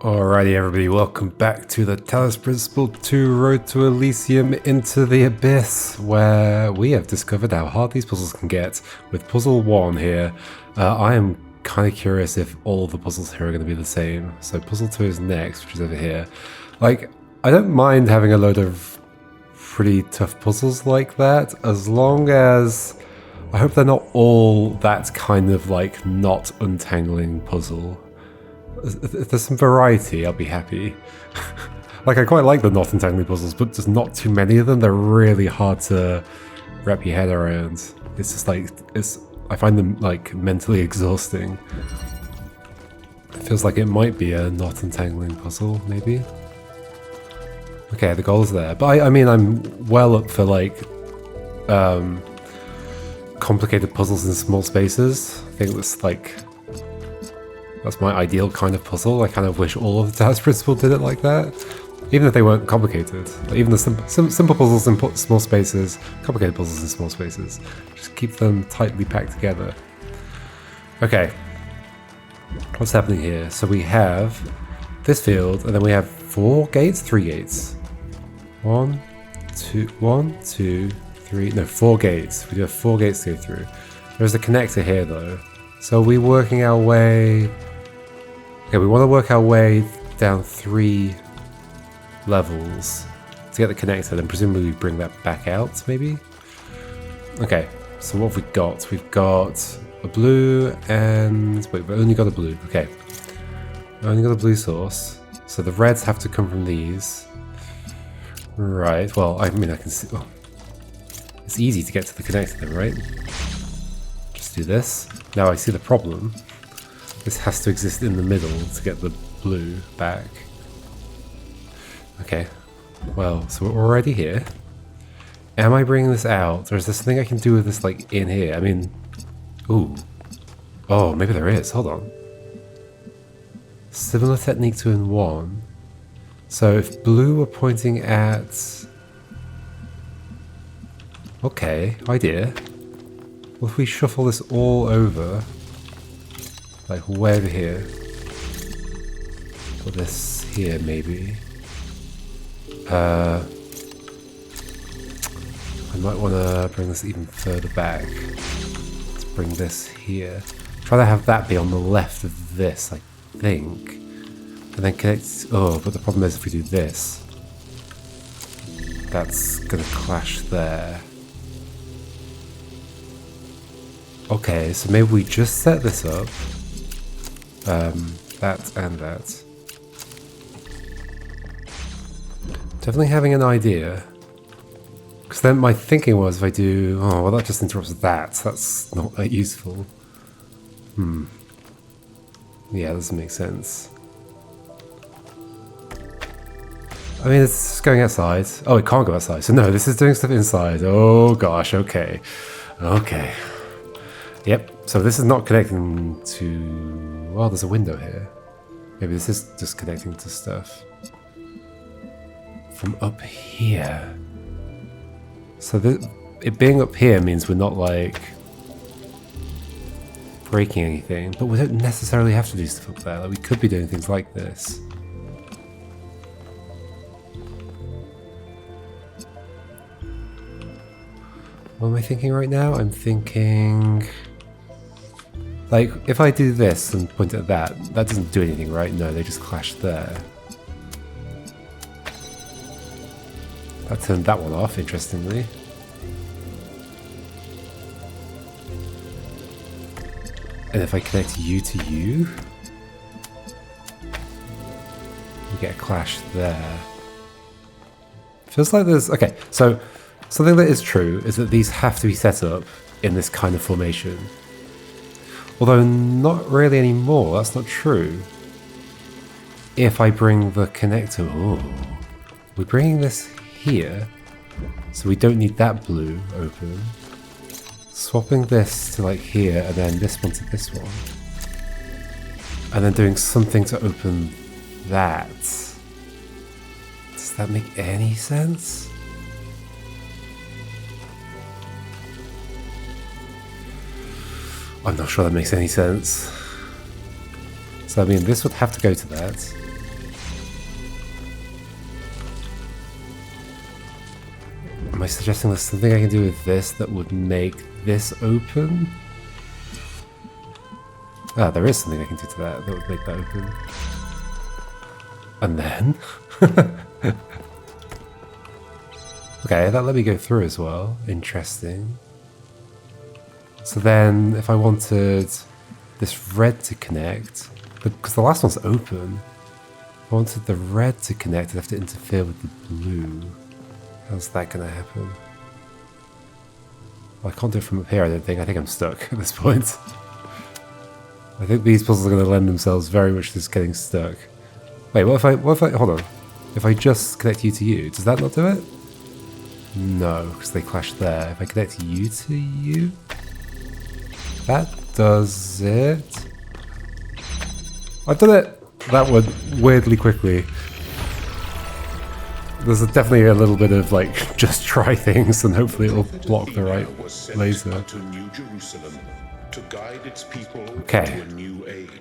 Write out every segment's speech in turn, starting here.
Alrighty everybody, welcome back to the Talos Principle 2 Road to Elysium into the Abyss, where we have discovered how hard these puzzles can get with puzzle 1 here. I am kind of curious if all the puzzles here are going to be the same. So puzzle 2 is next, which is over here. Like, I don't mind having a load of pretty tough puzzles like that, as long as I hope they're not all that kind of like not untangling puzzle. If there's some variety, I'll be happy. Like, I quite like the not entangling puzzles, but there's not too many of them. They're really hard to wrap your head around. It's just like, I find them like mentally exhausting. It feels like it might be a not entangling puzzle, maybe. Okay, the goal is there. But I mean, I'm well up for like complicated puzzles in small spaces. I think that's my ideal kind of puzzle. I kind of wish all of the Talos Principle did it like that. Even if they weren't complicated. Even the simple puzzles in small spaces, complicated puzzles in small spaces. Just keep them tightly packed together. Okay. What's happening here? So we have this field, and then we have 4 gates? 3 gates. 1, 2, 3, no, 4 gates. We do have 4 gates to go through. There's a connector here though. So we're working our way... Okay, we want to work our way down 3 levels to get the connector, and presumably we bring that back out, maybe? Okay, so what have we got? We've got a blue and... Wait, we've only got a blue. Okay. We've only got a blue source. So the reds have to come from these. Right, well, I mean, I can see... Oh. It's easy to get to the connector then, right? Just do this. Now I see the problem. This has to exist in the middle to get the blue back. Okay. Well, so we're already here. Am I bringing this out? Or is there something I can do with this, like, in here? I mean... Ooh. Oh, maybe there is. Hold on. Similar technique to in 1. So if blue were pointing at... Okay, idea. What if we shuffle this all over? Like way over here. Put this here maybe. I might want to bring this even further back. Let's bring this here. Try to have that be on the left of this, I think. And then connect... Oh, but the problem is if we do this, that's going to clash there. Okay, so maybe we just set this up. That and that. Definitely having an idea. Because then my thinking was if I do... Oh, well that just interrupts that. That's not that useful. Yeah, that doesn't make sense. I mean, it's going outside. Oh, it can't go outside. So no, this is doing stuff inside. Oh gosh, okay. Okay. Yep, so this is not connecting to... Well, there's a window here. Maybe this is just connecting to stuff from up here. So it being up here means we're not, like, breaking anything, but we don't necessarily have to do stuff up there. Like, we could be doing things like this. What am I thinking right now? I'm thinking... Like, if I do this and point at that, that doesn't do anything, right? No, they just clash there. That turned that one off, interestingly. And if I connect you to you, we get a clash there. Feels like there's... Okay, so something that is true is that these have to be set up in this kind of formation. Although not really anymore, that's not true. If I bring the connector... Oh, we're bringing this here, so we don't need that blue open. Swapping this to like here, and then this one to this one. And then doing something to open that. Does that make any sense? I'm not sure that makes any sense. So I mean, this would have to go to that. Am I suggesting there's something I can do with this that would make this open? Ah, there is something I can do to that would make that open. And then... okay, that let me go through as well. Interesting. So then, if I wanted this red to connect, because the last one's open, if I wanted the red to connect, I'd have to interfere with the blue. How's that going to happen? Well, I can't do it from up here, I don't think. I think I'm stuck at this point. I think these puzzles are going to lend themselves very much to just getting stuck. Wait, what if I, hold on. If I just connect you to you, does that not do it? No, because they clash there. If I connect you to you, that does it. I've done it! That went weirdly quickly. There's definitely a little bit of like, just try things and hopefully it'll block the right laser. Okay,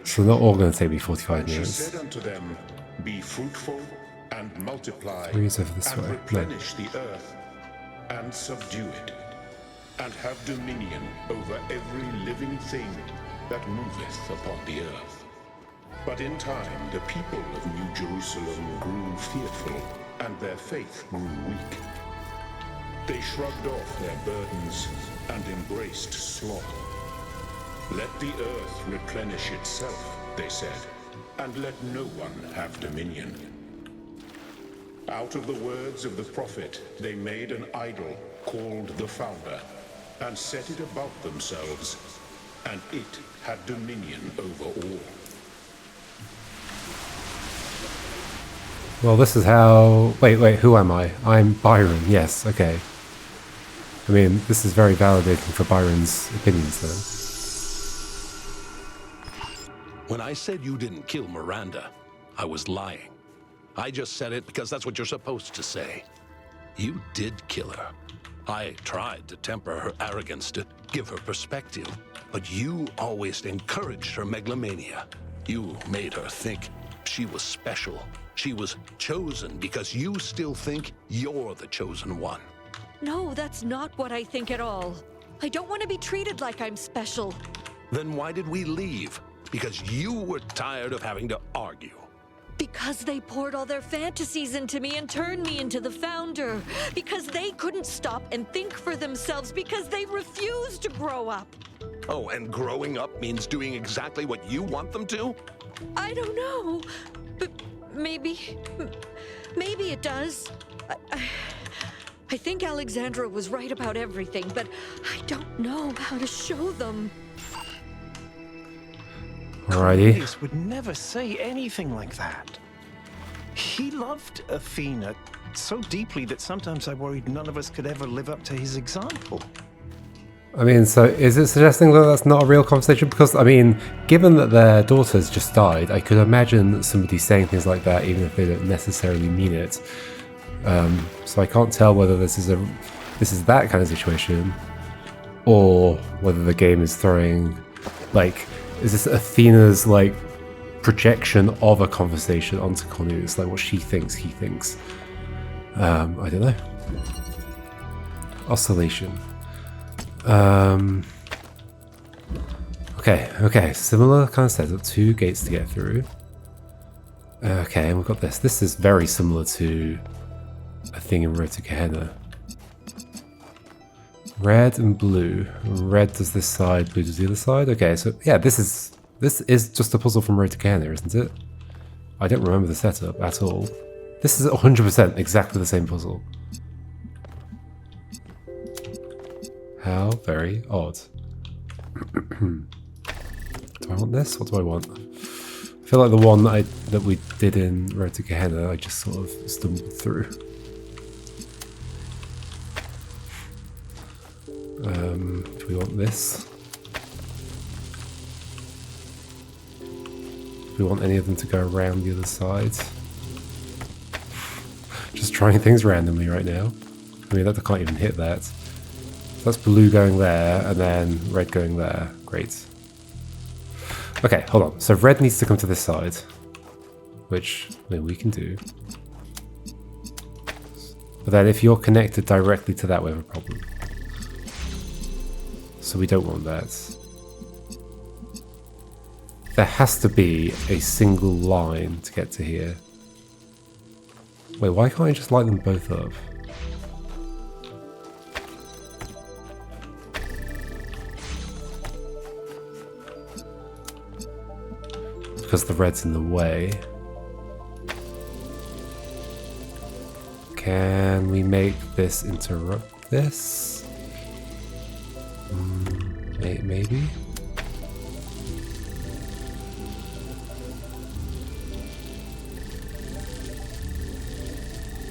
so not all going to take me 45 minutes. Be fruitful and multiply, Where's over this way? replenish the earth and subdue it, and have dominion over every living thing that moveth upon the earth. But in time the people of New Jerusalem grew fearful, and their faith grew weak. They shrugged off their burdens and embraced sloth. Let the earth replenish itself, they said, and let no one have dominion. Out of the words of the prophet, they made an idol called the Founder, and set it above themselves, and it had dominion over all. Well, this is how... Wait, who am I? I'm Byron, yes, okay. I mean, this is very validating for Byron's opinions, though. When I said you didn't kill Miranda, I was lying. I just said it because that's what you're supposed to say. You did kill her. I tried to temper her arrogance, to give her perspective, but you always encouraged her megalomania. You made her think she was special. She was chosen because you still think you're the chosen one. No, that's not what I think at all. I don't want to be treated like I'm special. Then why did we leave? Because you were tired of having to argue. Because they poured all their fantasies into me and turned me into the Founder. Because they couldn't stop and think for themselves. Because they refused to grow up. Oh, and growing up means doing exactly what you want them to? I don't know. But maybe it does. I think Alexandra was right about everything, but I don't know how to show them. Alrighty. Cornelius would never say anything like that. He loved Athena so deeply that sometimes I worried none of us could ever live up to his example. I mean, so is it suggesting that that's not a real conversation? Because, I mean, given that their daughter's just died, I could imagine somebody saying things like that even if they don't necessarily mean it. So I can't tell whether this is that kind of situation, or whether the game is throwing, like, is this Athena's, like, projection of a conversation onto Cornelius, like what she thinks he thinks. I don't know. Oscillation. Okay, similar kind of setup, 2 gates to get through. Okay, and we've got this. This is very similar to a thing in Road to Gehenna. Red and blue. Red does this side, blue does the other side. Okay, so yeah, this is just a puzzle from Road to Gehenna, isn't it? I don't remember the setup at all. This is 100% exactly the same puzzle. How very odd. Do I want this? What do I want? I feel like the one that we did in Road to Gehenna, I just sort of stumbled through. Do we want this? Do we want any of them to go around the other side? Just trying things randomly right now. I mean, that can't even hit that. So that's blue going there, and then red going there. Great. Okay, hold on. So red needs to come to this side, which I mean, we can do. But then if you're connected directly to that, we have a problem. So we don't want that. There has to be a single line to get to here. Wait, why can't I just light them both up? Because the red's in the way. Can we make this interrupt this? Maybe?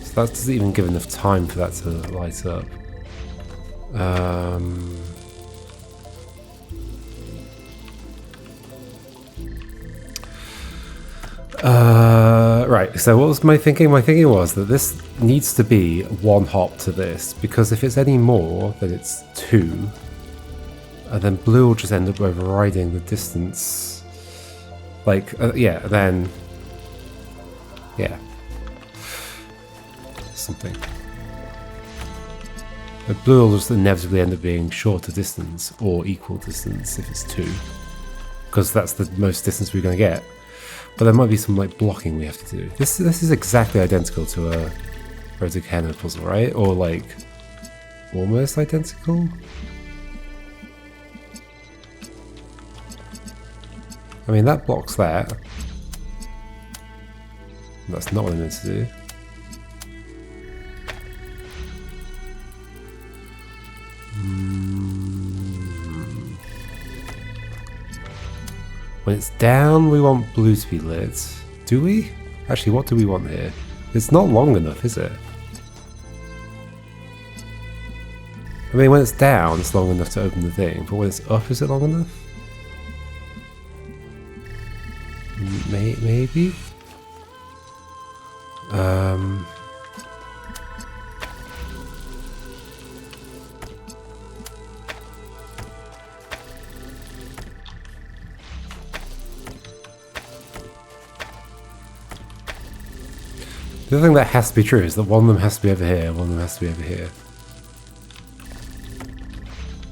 So that doesn't even give enough time for that to light up. Right, so what was my thinking? My thinking was that this needs to be one hop to this, because if it's any more, then it's 2. And then blue will just end up overriding the distance. Like, yeah, then... Yeah. Something. But blue will just inevitably end up being shorter distance, or equal distance if it's 2. Because that's the most distance we're going to get. But there might be some like blocking we have to do. This is exactly identical to a Rhodokenna puzzle, right? Or like almost identical. I mean that blocks that. That's not what I meant to do. When it's down, we want blue to be lit. Do we? Actually, what do we want here? It's not long enough, is it? I mean, when it's down, it's long enough to open the thing, but when it's up, is it long enough? Maybe? The other thing that has to be true is that one of them has to be over here, one of them has to be over here.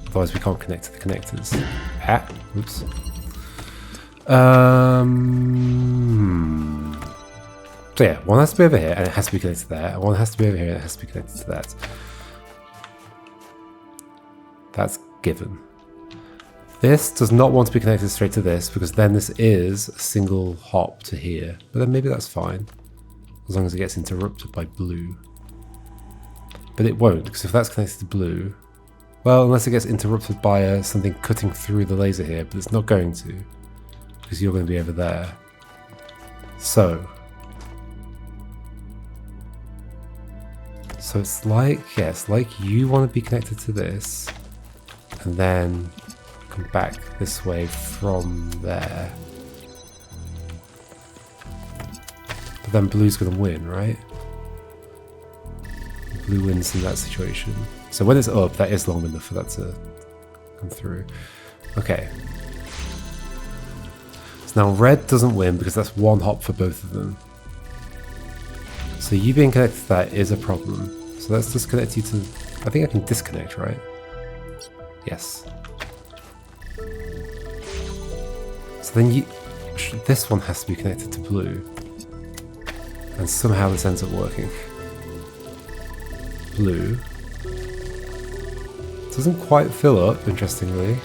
Otherwise we can't connect to the connectors. Ah, oops. So yeah, one has to be over here and it has to be connected to that, and one has to be over here and it has to be connected to that. That's given. This does not want to be connected straight to this, because then this is a single hop to here. But then maybe that's fine, as long as it gets interrupted by blue. But it won't, because if that's connected to blue, well, unless it gets interrupted by something cutting through the laser here, but it's not going to, because you're going to be over there. So it's like, yes, like you want to be connected to this, and then come back this way from there. But then blue's going to win, right? Blue wins in that situation. So when it's up, that is long enough for that to come through. Okay. So now red doesn't win because that's one hop for both of them. So you being connected to that is a problem. So let's disconnect you to... I think I can disconnect, right? Yes. So then you... This one has to be connected to blue. And somehow this ends up working. Blue. Doesn't quite fill up, interestingly.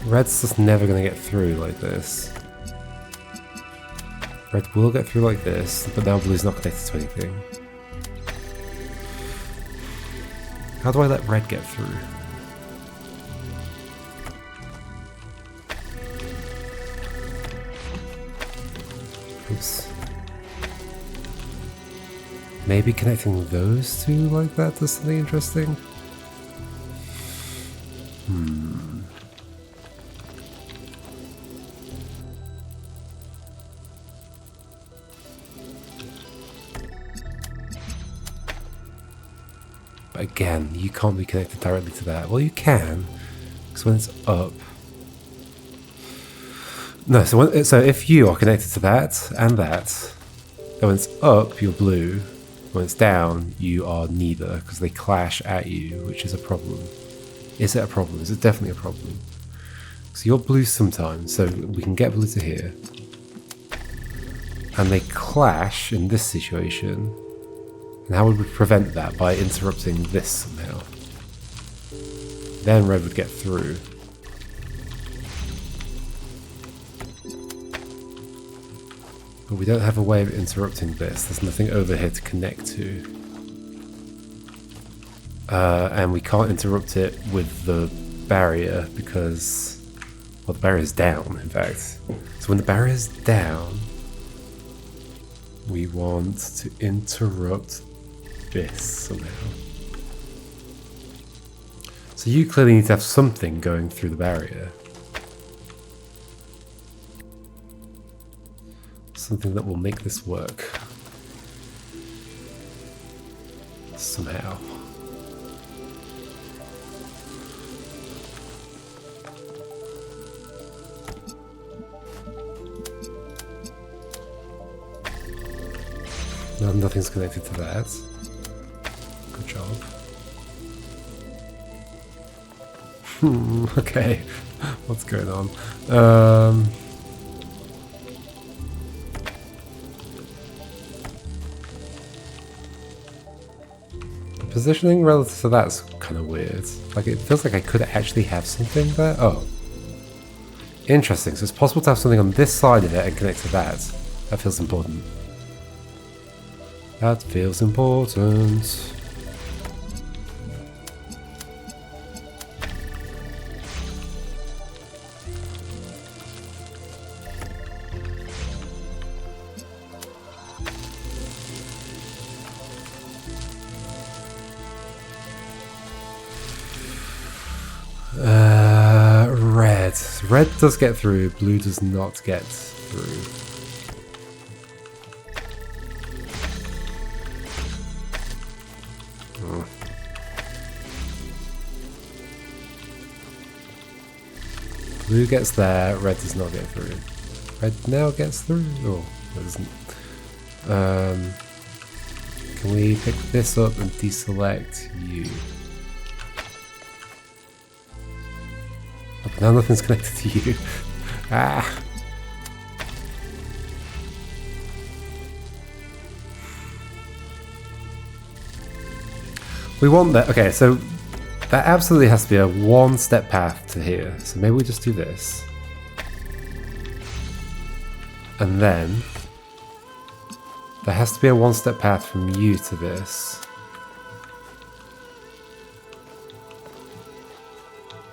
Red's just never going to get through like this. Red will get through like this, but now blue's not connected to anything. How do I let red get through? Oops. Maybe connecting those two like that does something interesting? But again, you can't be connected directly to that. Well, you can, because when it's up... No, so if you are connected to that and that, then when it's up, you're blue. When it's down, you are neither, because they clash at you, which is a problem. Is it a problem? Is it definitely a problem? So you're blue sometimes, so we can get blue to here. And they clash in this situation. And how would we prevent that? By interrupting this somehow. Then red would get through. But we don't have a way of interrupting this. There's nothing over here to connect to. And we can't interrupt it with the barrier because... Well, the barrier's down, in fact. So when the barrier's down, we want to interrupt this somehow. So you clearly need to have something going through the barrier. Something that will make this work. Somehow. No, nothing's connected to that. Good job. Okay. What's going on? The positioning relative to that's kind of weird. Like, it feels like I could actually have something there. Oh. Interesting. So it's possible to have something on this side of it and connect to that. That feels important. That feels important. Red. Red does get through, blue does not get through. Blue gets there, red does not get through. Red now gets through? Oh, it doesn't. Can we pick this up and deselect you? Oh, but now nothing's connected to you. Ah! We want that. Okay, so that absolutely has to be a one-step path to here. So maybe we just do this. And then there has to be a one-step path from you to this.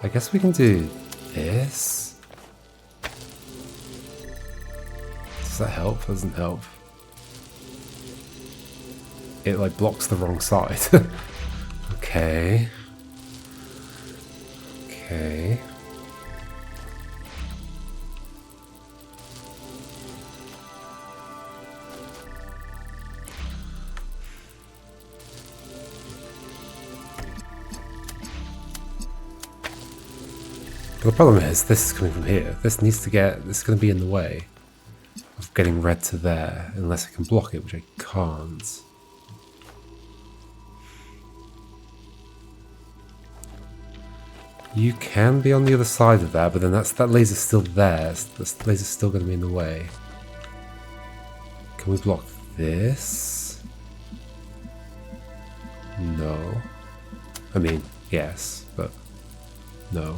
I guess we can do this. Does that help? That doesn't help. It like blocks the wrong side. Okay. Okay. But the problem is, this is coming from here. This needs to get, this is going to be in the way of getting red to there, unless I can block it, which I can't. You can be on the other side of that, but then that laser's still there. This laser's still going to be in the way. Can we block this? No. I mean, yes, but no.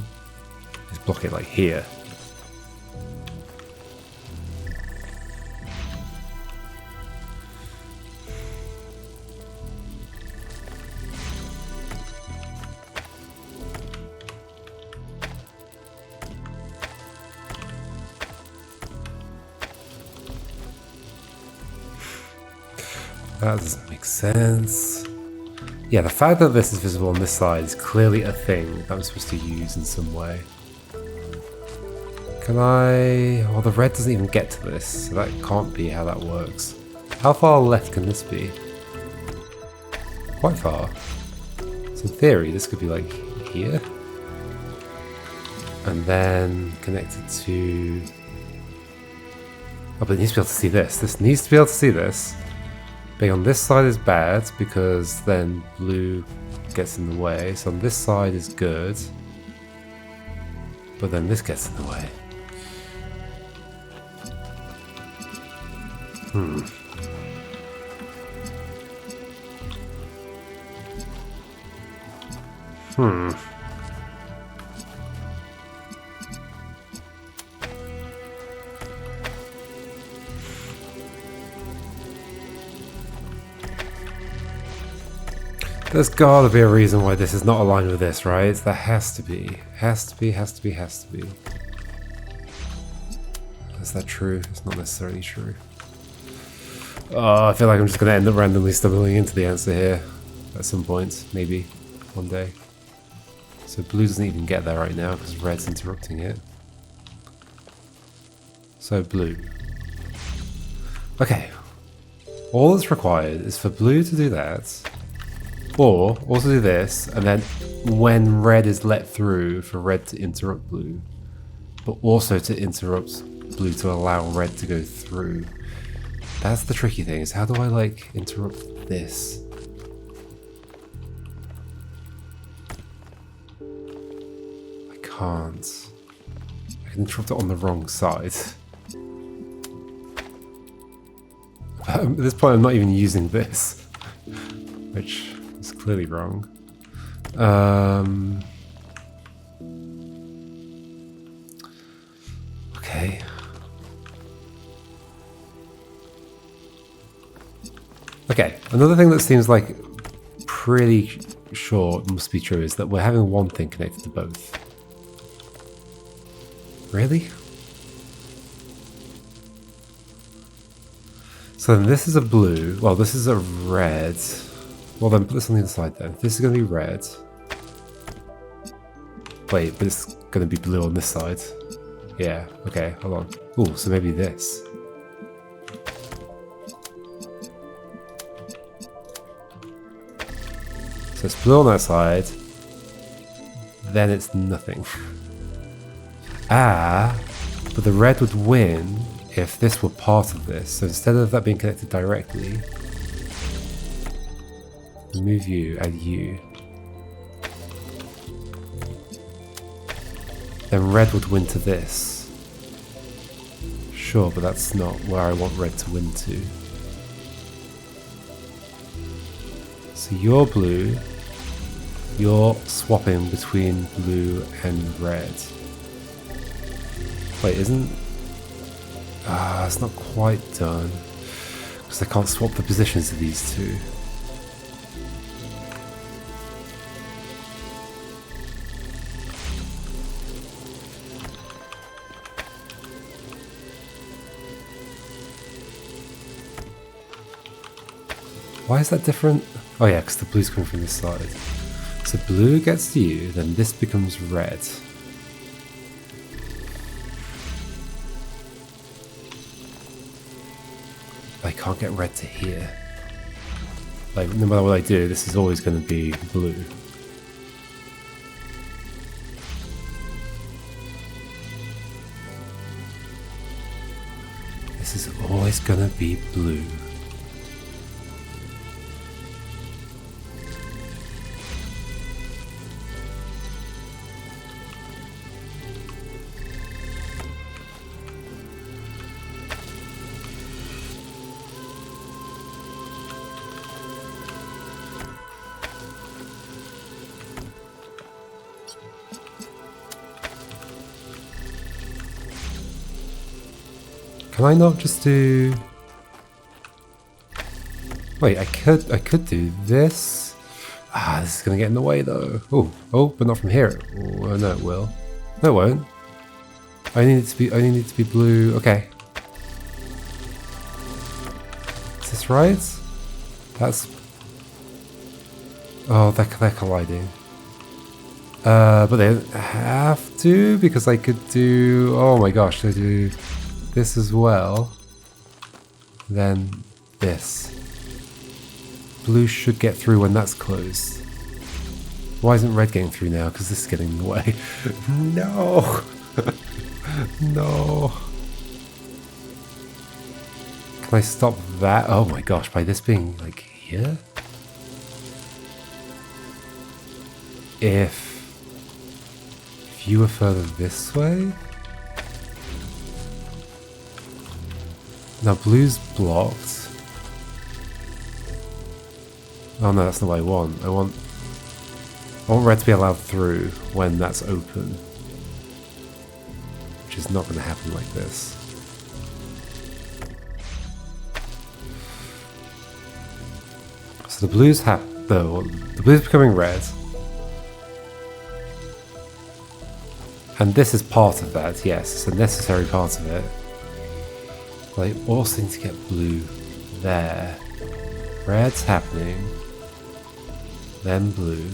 Just block it like here. That doesn't make sense. Yeah, the fact that this is visible on this side is clearly a thing that I'm supposed to use in some way. Can I... Well, the red doesn't even get to this, so that can't be how that works. How far left can this be? Quite far. In theory, this could be like here. And then connected to... Oh, but it needs to be able to see this. This needs to be able to see this. Being on this side is bad because then blue gets in the way. So on this side is good. But then this gets in the way. There's gotta be a reason why this is not aligned with this, right? There has to be. Has to be. Is that true? It's not necessarily true. Oh, I feel like I'm just gonna end up randomly stumbling into the answer here. At some point, maybe. One day. So blue doesn't even get there right now because red's interrupting it. So blue. Okay. All that's required is for blue to do that. Or also do this, and then when red is let through, for red to interrupt blue, but also to interrupt blue to allow red to go through. That's the tricky thing, is how do I like interrupt this? I can't. I can interrupt it on the wrong side. At this point I'm not even using this, which is clearly wrong. Okay. Okay, another thing that seems like pretty sure must be true is that we're having one thing connected to both. Really? So then this is a blue, well this is a red. Well then put this on the other side then. This is going to be red. Wait, but it's going to be blue on this side. Yeah, okay, hold on. Ooh, so maybe this. So it's blue on that side. Then it's nothing. But the red would win if this were part of this. So instead of that being connected directly, remove you, add you. Then red would win to this. Sure, but that's not where I want red to win to. So you're blue. You're swapping between blue and red. Wait, isn't... it's not quite done. Because I can't swap the positions of these two. Why is that different? Oh yeah, because the blue's coming from this side. So blue gets to you, then this becomes red. I can't get red to here. Like, no matter what I do, this is always going to be blue. This is always going to be blue. Can I not just do... Wait, I could do this. This is gonna get in the way though. Oh, but not from here. Oh, no, it will. No, it won't. I only need to be blue. Okay. Is this right? That's... Oh, they're colliding. But they don't have to, because I could do... Oh my gosh, they do... this as well, then this. Blue should get through when that's closed. Why isn't red getting through now? Because this is getting in the way. No! No! Can I stop that? Oh my gosh, by this being like here? If you were further this way? Now blue's blocked. Oh no, that's not what I want. I want red to be allowed through when that's open. Which is not going to happen like this. So the blue's the blue's becoming red. And this is part of that, yes, it's a necessary part of it. But I also need to get blue there. Red's happening. Then blue.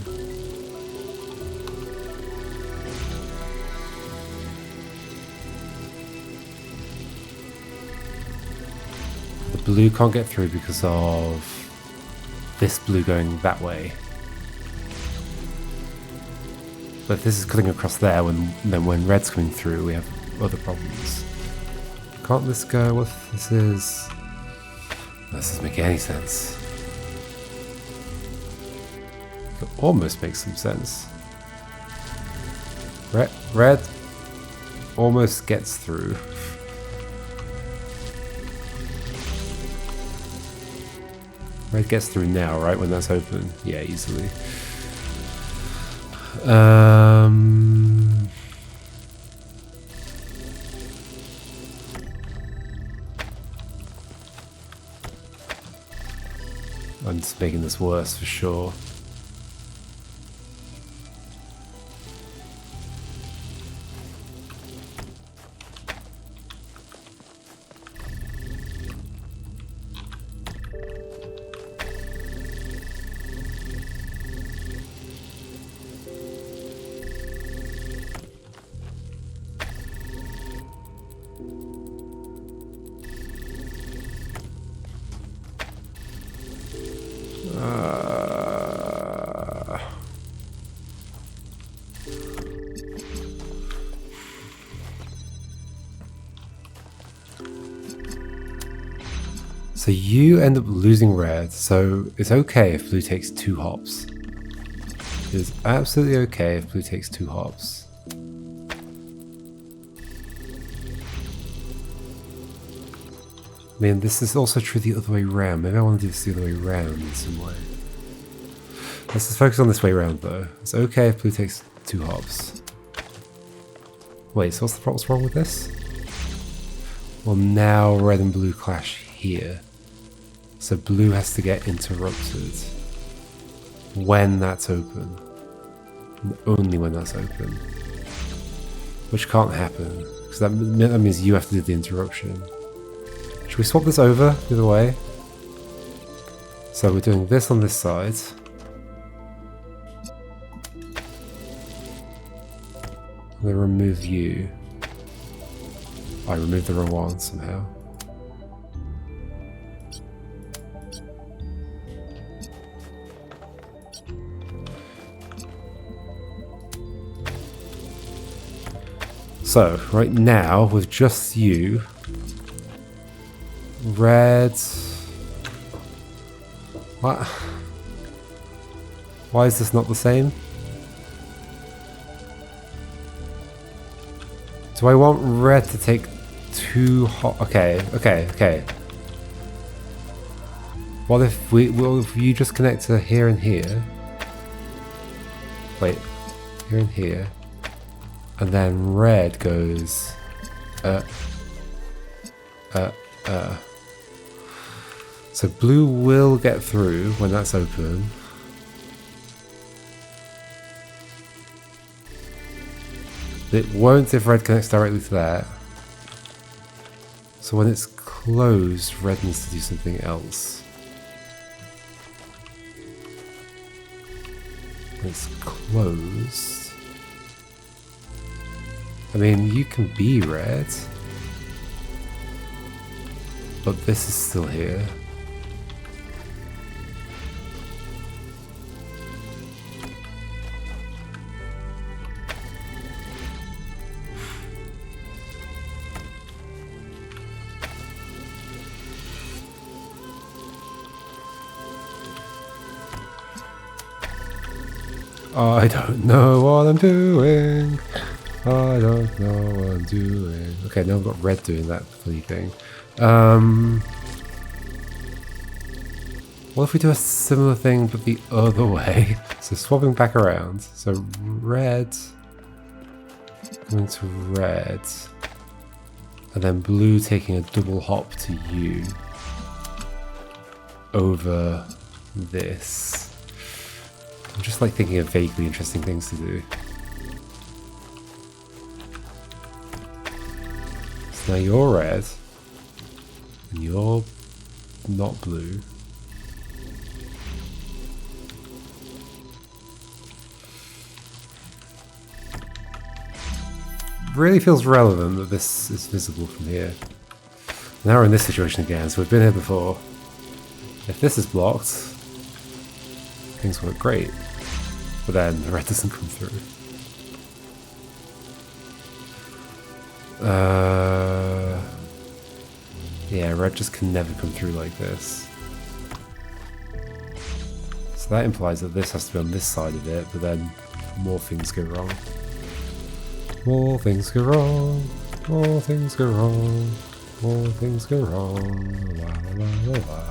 The blue can't get through because of this blue going that way. But if this is cutting across there, then when red's coming through, we have other problems. Can't this go? What if this is? This doesn't make any sense. It almost makes some sense. Red almost gets through. Red gets through now, right? When that's open? Yeah, easily. I'm just making this worse for sure. So you end up losing red, so it's okay if blue takes 2 hops. It is absolutely okay if blue takes 2 hops. I mean, this is also true the other way around. Maybe I want to do this the other way around in some way. Let's just focus on this way around though. It's okay if blue takes 2 hops. Wait, so what's wrong with this? Well, now red and blue clash here. So blue has to get interrupted when that's open. And only when that's open. Which can't happen, because that means you have to do the interruption. Should we swap this over the other way? So we're doing this on this side. I'm going to remove you. I removed the wrong one somehow. So, right now, with just you, red... What? Why is this not the same? Do I want red to take 2 hot... Okay. What if if you just connect to here and here? Wait, here and here. And then red goes... So blue will get through when that's open. It won't if red connects directly to that. So when it's closed, red needs to do something else. When it's closed... I mean, you can be red, but this is still here. I don't know what I'm doing. I don't know what I'm doing. Okay, now I've got red doing that funny thing. What if we do a similar thing but the other way? So swapping back around. So red going to red. And then blue taking a double hop to you over this. I'm just like thinking of vaguely interesting things to do. So now you're red and you're not blue. Really feels relevant that this is visible from here. Now we're in this situation again, so we've been here before. If this is blocked, things work great. But then the red doesn't come through. Yeah, red just can never come through like this. So that implies that this has to be on this side of it, but then more things go wrong. More things go wrong, more things go wrong, more things go wrong, la la la la la.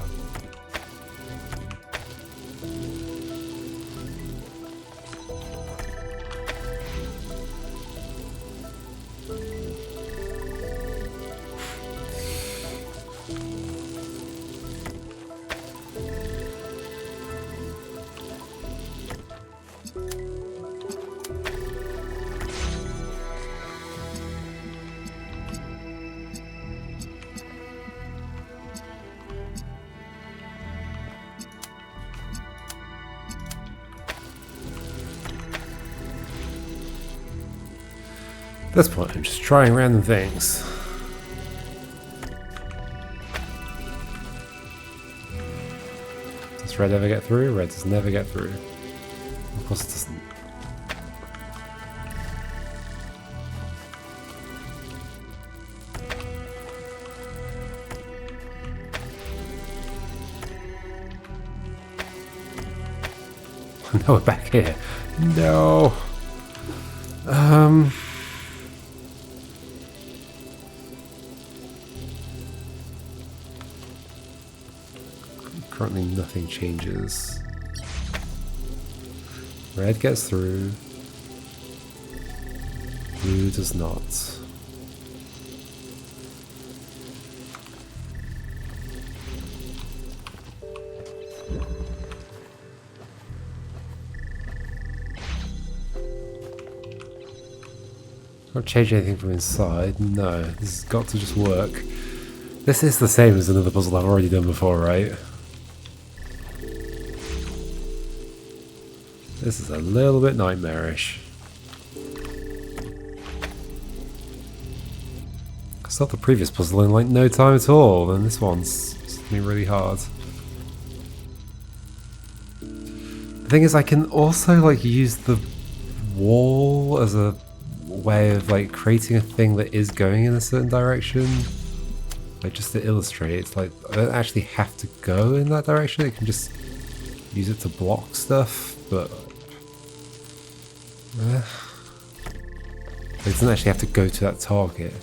At this point, I'm just trying random things. Does red ever get through? Red does never get through. Of course it doesn't. No, we're back here. No. Currently nothing changes. Red gets through. Blue does not. Can't change anything from inside. No, this has got to just work. This is the same as another puzzle I've already done before, right? This is a little bit nightmarish. I solved the previous puzzle in like no time at all, and this one's something really hard. The thing is, I can also like use the wall as a way of like creating a thing that is going in a certain direction. Like just to illustrate, it's like I don't actually have to go in that direction, it can just use it to block stuff, but it doesn't actually have to go to that target.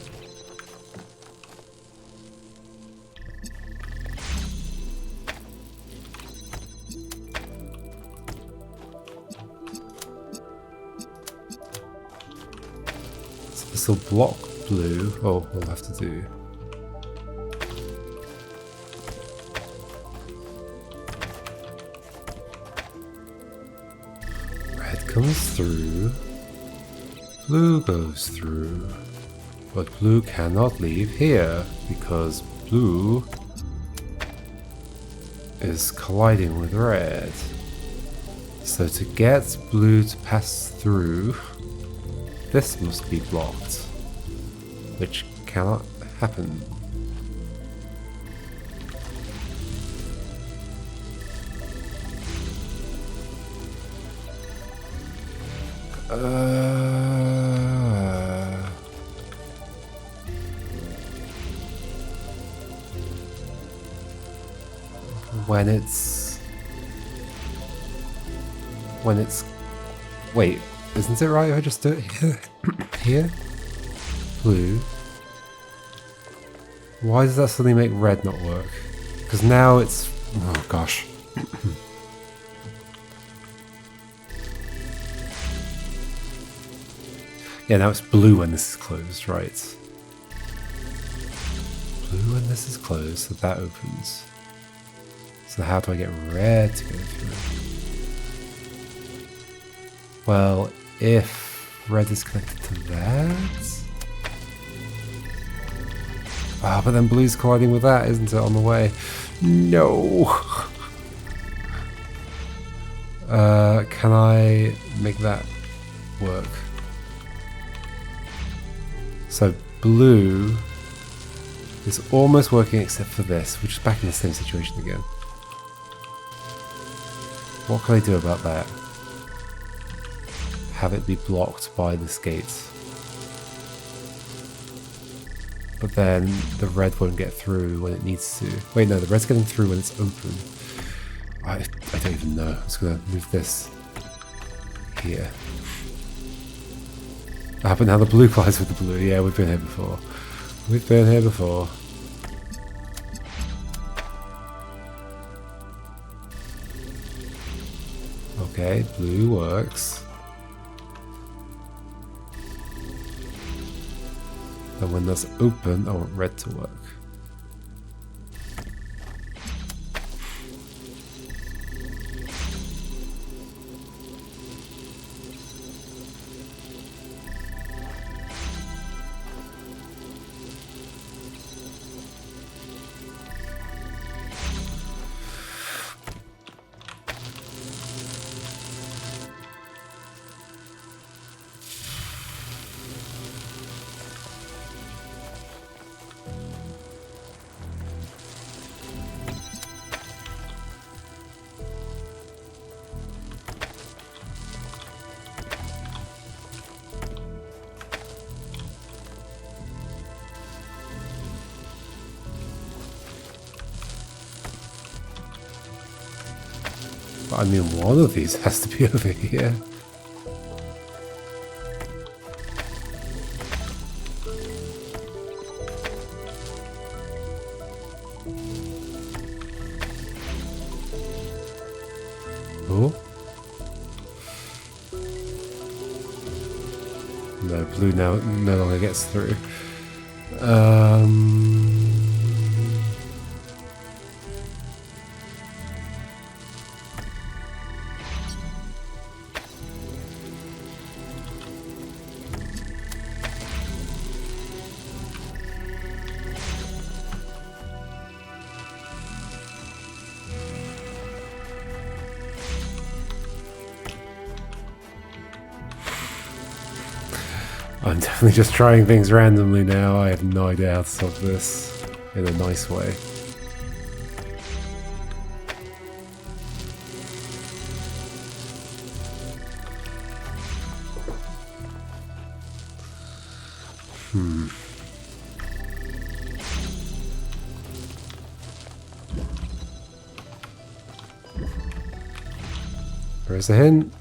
So this will block blue. Oh, we'll have to do. Comes through, blue goes through, but blue cannot leave here because blue is colliding with red. So to get blue to pass through, this must be blocked, which cannot happen. When it's Wait, isn't it right if I just do it here? Here? Blue. Why does that suddenly make red not work? Because now it's... Oh gosh. Yeah, now it's blue when this is closed, right? Blue when this is closed, so that opens. So how do I get red to go through? Well, if red is connected to that... Ah, but then blue's colliding with that, isn't it, on the way? No! Can I make that work? So blue is almost working except for this, which is back in the same situation again. What can I do about that? Have it be blocked by this gate. But then the red won't get through when it needs to. Wait, no, the red's getting through when it's open. I don't even know. I'm just gonna move this here. Ah, but now the blue collides with the blue. Yeah, we've been here before. We've been here before. Okay, blue works. And when that's open, I want red to work. But I mean, one of these has to be over here. Oh. No, blue now no longer gets through. I'm definitely just trying things randomly now. I have no idea how to solve this in a nice way. There's a hint,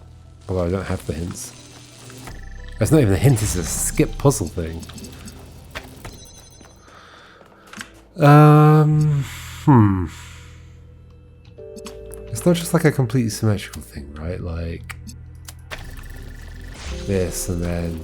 although I don't have the hints. It's not even a hint, it's a skip puzzle thing. It's not just like a completely symmetrical thing, right? Like this and then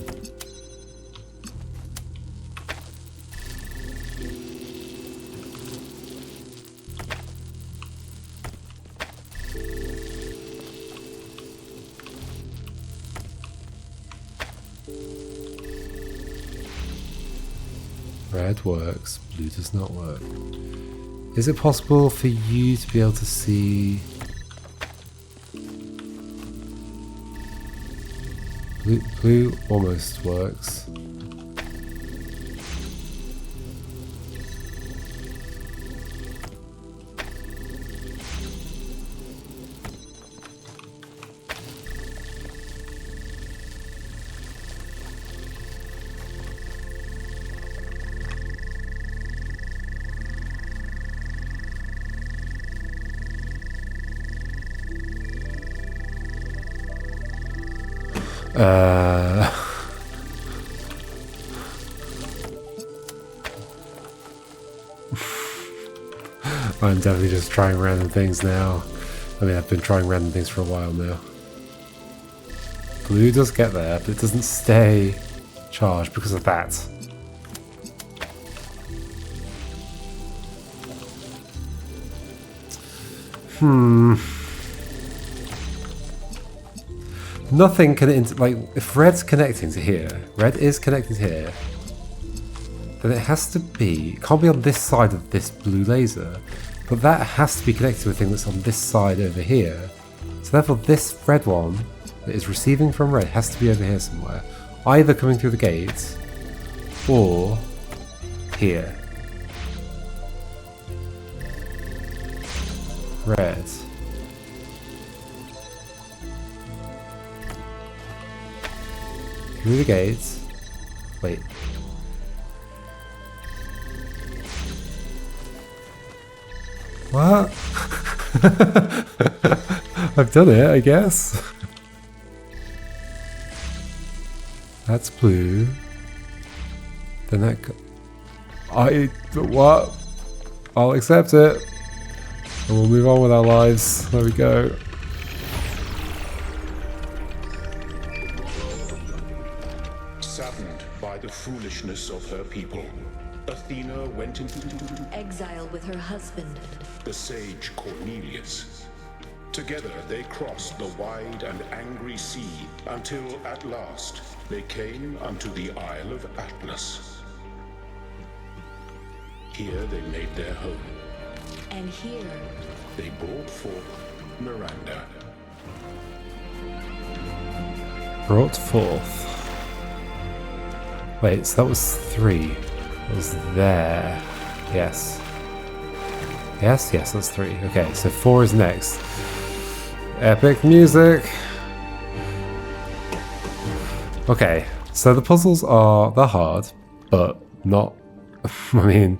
red works, blue does not work. Is it possible for you to be able to see... Blue almost works. I'm definitely just trying random things now. I mean, I've been trying random things for a while now. Blue does get there, but it doesn't stay charged because of that. Nothing can like if red's connecting to here, red is connecting to here, then it has to be, it can't be on this side of this blue laser, but that has to be connected to a thing that's on this side over here. So therefore this red one that is receiving from red has to be over here somewhere, either coming through the gate or here. Red. Through the gates. Wait. What? I've done it, I guess. That's blue. Then that... What? I'll accept it. And we'll move on with our lives. There we go. Saddened by the foolishness of her people, Athena went into Exile with her husband. the sage Cornelius. Together they crossed the wide and angry sea until at last they came unto the Isle of Atlas. Here they made their home. And here, They brought forth Miranda. Brought forth. Wait, so that was 3. That was there. Yes. Yes, that's 3. Okay, so 4 is next. Epic music! Okay, so the puzzles they're hard, but not... I mean,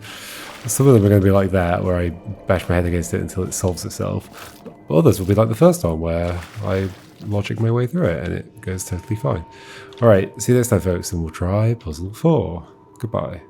some of them are going to be like that, where I bash my head against it until it solves itself. Others will be like the first one, where I logic my way through it and it goes totally fine. Alright, see you next time folks, and we'll try puzzle 4. Goodbye.